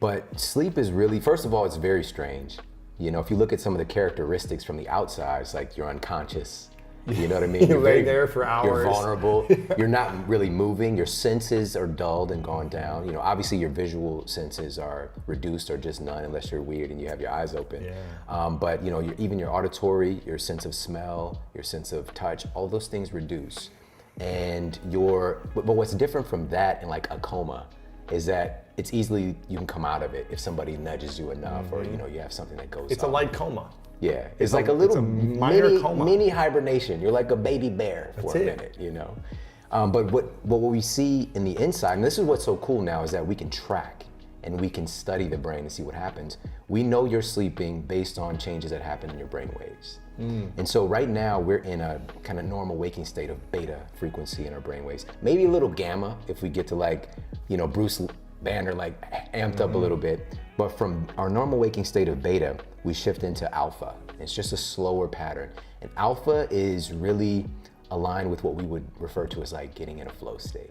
But sleep is really, first of all, it's very strange. You know, if you look at some of the characteristics from the outside, it's like you're unconscious. You know what I mean? You lay there for hours. You're vulnerable. You're not really moving. Your senses are dulled and gone down. You know, obviously your visual senses are reduced or just none unless you're weird and you have your eyes open. Yeah. But you know, even your auditory, your sense of smell, your sense of touch, all those things reduce. And but what's different from that and like a coma is that it's easily, you can come out of it if somebody nudges you enough or, you know, you have something that goes It's on. a light coma. Yeah, it's like a little minor coma. mini hibernation. You're like a baby bear for a minute, you know. But what we see in the inside, and this is what's so cool now, is that we can track and we can study the brain and see what happens. We know you're sleeping based on changes that happen in your brain waves. And so right now we're in a kind of normal waking state of beta frequency in our brain waves. Maybe a little gamma if we get to like, you know, Bruce Banner like amped up a little bit. But from our normal waking state of beta, we shift into alpha. It's just a slower pattern. And alpha is really aligned with what we would refer to as like getting in a flow state,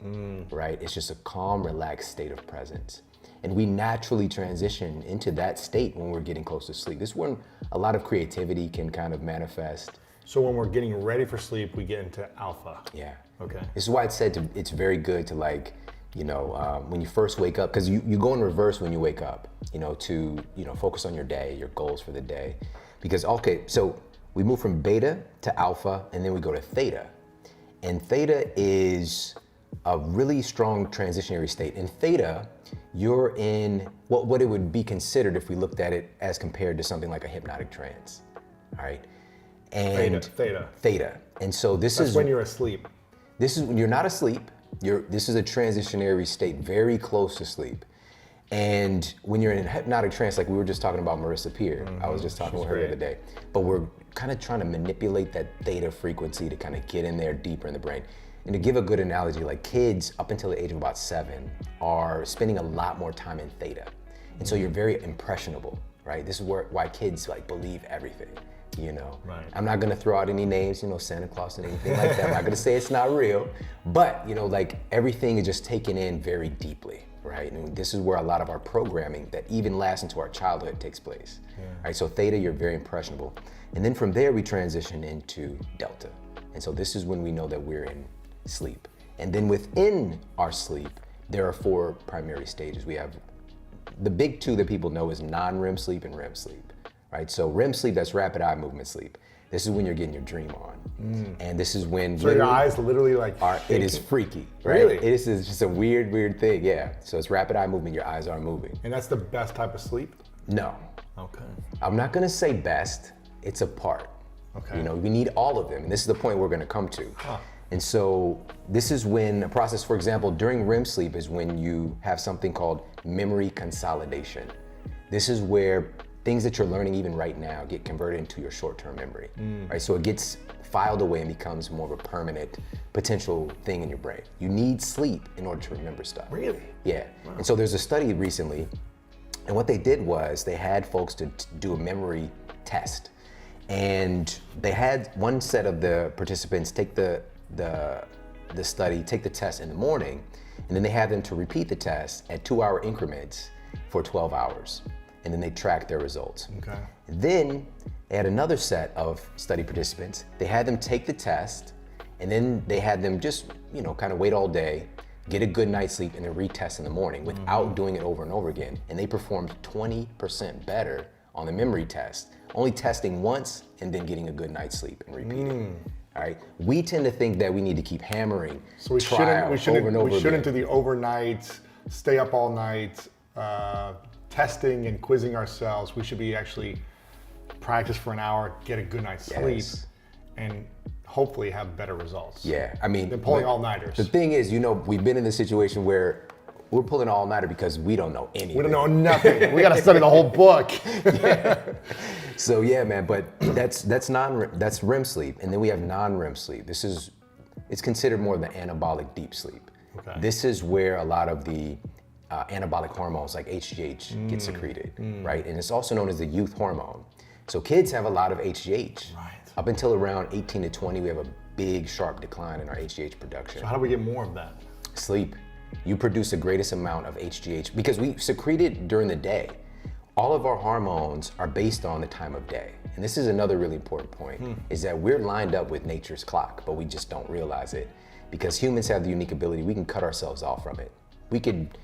right? It's just a calm, relaxed state of presence. And we naturally transition into that state when we're getting close to sleep. This is when a lot of creativity can kind of manifest. So when we're getting ready for sleep, we get into alpha. Yeah. Okay. This is why it's said it's very good to like, you know, when you first wake up, because you go in reverse when you wake up, you know, to, you know, focus on your day, your goals for the day. Because, okay, so we move from beta to alpha, and then we go to theta. And theta is a really strong transitionary state. In theta, you're in what it would be considered if we looked at it as compared to something like a hypnotic trance, all right? And theta. And so that's when you're asleep. This is when you're not asleep. This is a transitionary state, very close to sleep. And when you're in a hypnotic trance, like we were just talking about Marissa Peer, I was just talking with her the other day, but we're kind of trying to manipulate that theta frequency to kind of get in there deeper in the brain. And to give a good analogy, like kids up until the age of about 7 are spending a lot more time in theta. And so you're very impressionable, right? This is why kids like believe everything, you know? Right. I'm not gonna throw out any names, you know, Santa Claus and anything like that. I'm not gonna say it's not real, but you know, like everything is just taken in very deeply, right? And this is where a lot of our programming that even lasts into our childhood takes place, right? So theta, you're very impressionable. And then from there, we transition into delta. And so this is when we know that we're in sleep. And then within our sleep, there are 4 primary stages. We have the big 2 that people know is non-REM sleep and REM sleep, right? So REM sleep, that's rapid eye movement sleep. This is when you're getting your dream on. And this is when so your eyes literally like it is freaky, right? Really? It is just a weird thing, yeah. So it's rapid eye movement, your eyes are moving. And that's the best type of sleep? No. Okay. I'm not gonna say best, it's a part. Okay. You know, we need all of them, and this is the point we're gonna come to. And so this is when a process, for example, during REM sleep is when you have something called memory consolidation. This is where things that you're learning even right now get converted into your short-term memory, right? So it gets filed away and becomes more of a permanent potential thing in your brain. You need sleep in order to remember stuff. Really? Yeah. Wow. And so there's a study recently, and what they did was they had folks to do a memory test. And they had one set of the participants take the study, take the test in the morning, and then they had them to repeat the test at 2-hour increments for 12 hours. And then they tracked their results. Okay. Then they had another set of study participants. They had them take the test, and then they had them just, you know, kind of wait all day, get a good night's sleep, and then retest in the morning without doing it over and over again. And they performed 20% better on the memory test, only testing once and then getting a good night's sleep and repeating. All right. We tend to think that we need to keep hammering. So we shouldn't do the overnight, stay up all night, testing and quizzing ourselves. We should be actually practice for an hour, get a good night's sleep, and hopefully have better results. Yeah, I mean, than pulling all-nighters. The thing is, you know, we've been in this situation where we're pulling all-nighter because we don't know anything. We don't know nothing. We got to study the whole book. Yeah. So yeah, man, but that's REM sleep, and then we have non-REM sleep. It's considered more of the anabolic deep sleep. Okay. This is where a lot of the anabolic hormones like HGH get secreted, right? And it's also known as the youth hormone. So kids have a lot of HGH. Right. Up until around 18 to 20, we have a big, sharp decline in our HGH production. So how do we get more of that? Sleep. You produce the greatest amount of HGH because we secrete it during the day. All of our hormones are based on the time of day. And this is another really important point, is that we're lined up with nature's clock, but we just don't realize it. Because humans have the unique ability, we can cut ourselves off from it. We could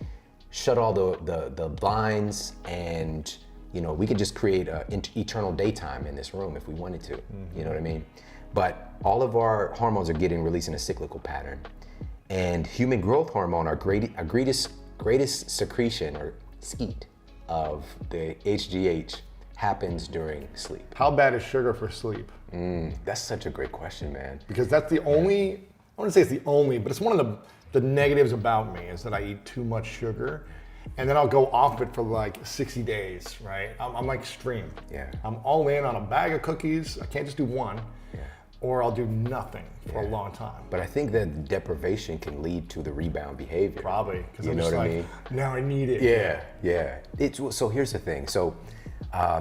shut all the blinds and, you know, we could just create an eternal daytime in this room if we wanted to, you know what I mean? But all of our hormones are getting released in a cyclical pattern. And human growth hormone, our greatest secretion or skeet of the HGH happens during sleep. How bad is sugar for sleep? That's such a great question, man. Because that's the only, I wouldn't say it's the only, but it's one of the negatives about me is that I eat too much sugar and then I'll go off it for like 60 days, right? I'm like extreme. Yeah. I'm all in on a bag of cookies. I can't just do one. Or I'll do nothing for a long time. But I think that deprivation can lead to the rebound behavior. Probably, because I'm know just what like, I mean? now I need it. Yeah. So here's the thing. So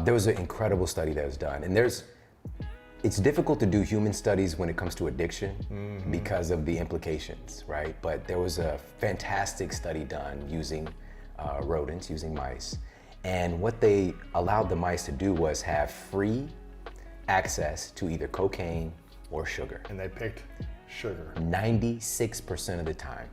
there was an incredible study that was done, and it's difficult to do human studies when it comes to addiction because of the implications, right? But there was a fantastic study done using rodents, using mice, and what they allowed the mice to do was have free access to either cocaine or sugar. And they picked sugar. 96% of the time,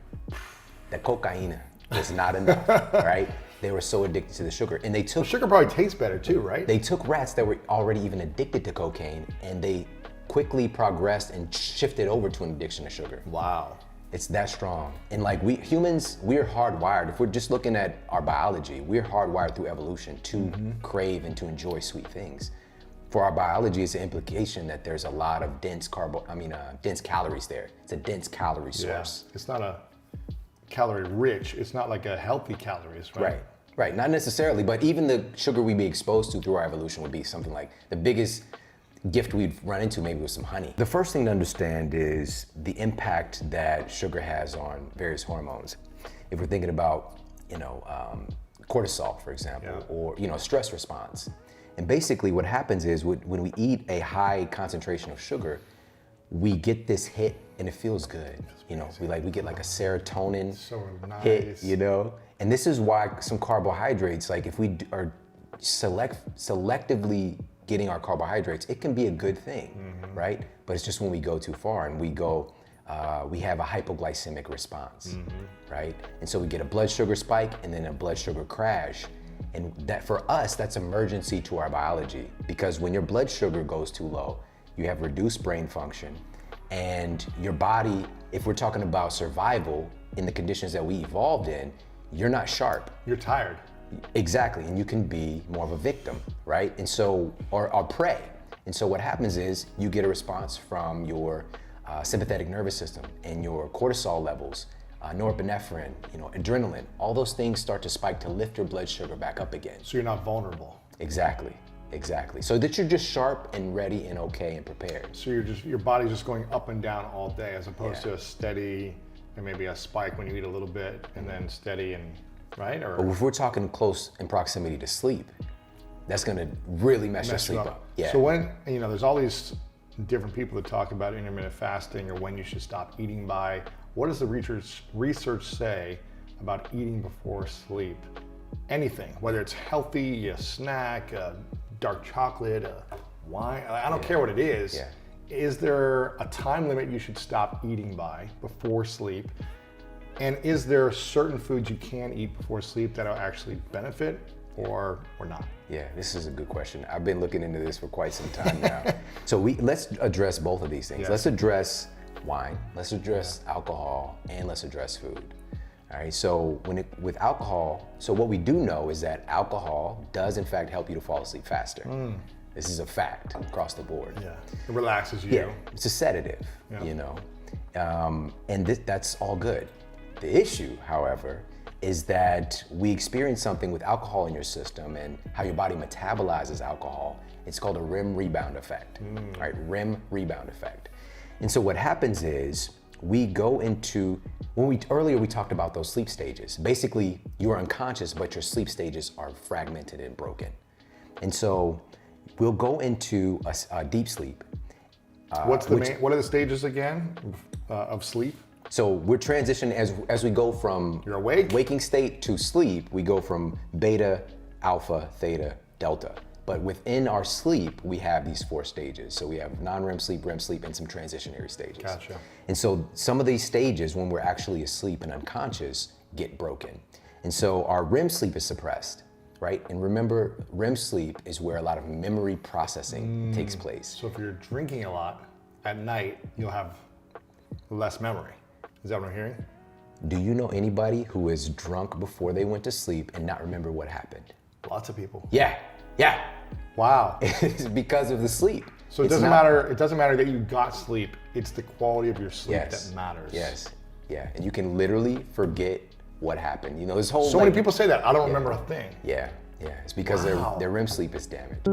the cocaine was not enough, right? They were so addicted to the sugar. And they took— sugar probably tastes better too, right? They took rats that were already even addicted to cocaine and they quickly progressed and shifted over to an addiction to sugar. Wow. It's that strong. And like we humans, we're hardwired. If we're just looking at our biology, we're hardwired through evolution to crave and to enjoy sweet things. For our biology, it's an implication that there's a lot of dense calories there. It's a dense calorie source. It's not a calorie rich. It's not like a healthy calories, right? Right, not necessarily, but even the sugar we'd be exposed to through our evolution would be something like the biggest gift we'd run into maybe with some honey. The first thing to understand is the impact that sugar has on various hormones. If we're thinking about, cortisol, for example, or, stress response. And basically what happens is when we eat a high concentration of sugar, we get this hit and it feels good. We get like a serotonin hit, And this is why some carbohydrates, like if we are selectively getting our carbohydrates, it can be a good thing, right? But it's just when we go too far and we have a hypoglycemic response, right? And so we get a blood sugar spike and then a blood sugar crash. And that for us, that's emergency to our biology, because when your blood sugar goes too low, you have reduced brain function, and your body, if we're talking about survival in the conditions that we evolved in, you're not sharp. You're tired. Exactly, and you can be more of a victim, right? And so, or prey. And so what happens is you get a response from your sympathetic nervous system and your cortisol levels, norepinephrine, adrenaline, all those things start to spike to lift your blood sugar back up again. So you're not vulnerable. Exactly. So that you're just sharp and ready and okay and prepared. So your body's just going up and down all day as opposed to a steady and maybe a spike when you eat a little bit and then steady and, right? Or but if we're talking close in proximity to sleep, that's gonna really mess your sleep up. Yeah. So when, there's all these different people that talk about intermittent fasting or when you should stop eating by. What does the research say about eating before sleep? Anything, whether it's healthy, a snack, a dark chocolate, a wine, I don't care what it is. Yeah. Is there a time limit you should stop eating by before sleep? And is there certain foods you can eat before sleep that will actually benefit or not? Yeah, this is a good question. I've been looking into this for quite some time now. So let's address both of these things. Let's address wine, let's address alcohol, and let's address food. All right, so with alcohol, so what we do know is that alcohol does in fact help you to fall asleep faster. This is a fact across the board. Yeah, it relaxes you. Yeah, it's a sedative, and that's all good. The issue, however, is that we experience something with alcohol in your system and how your body metabolizes alcohol. It's called a Rem rebound effect, right? Rem rebound effect. And so what happens is we go into, earlier we talked about those sleep stages. Basically, you're unconscious, but your sleep stages are fragmented and broken. And so we'll go into a deep sleep. What are the stages again of sleep? So we're transitioning as we go from You're awake? waking state to sleep, we go from beta, alpha, theta, delta. But within our sleep, we have these 4 stages. So we have non-REM sleep, REM sleep, and some transitionary stages. Gotcha. And so some of these stages, when we're actually asleep and unconscious, get broken. And so our REM sleep is suppressed, right? And remember, REM sleep is where a lot of memory processing takes place. So if you're drinking a lot at night, you'll have less memory. Is that what I'm hearing? Do you know anybody who is drunk before they went to sleep and not remember what happened? Lots of people. Yeah. Wow. It's because of the sleep. So it doesn't matter that you got sleep. It's the quality of your sleep that matters. Yes. Yeah. And you can literally forget what happened. You know, this whole many people say that. I don't remember a thing. Yeah. It's because their REM sleep is damaged.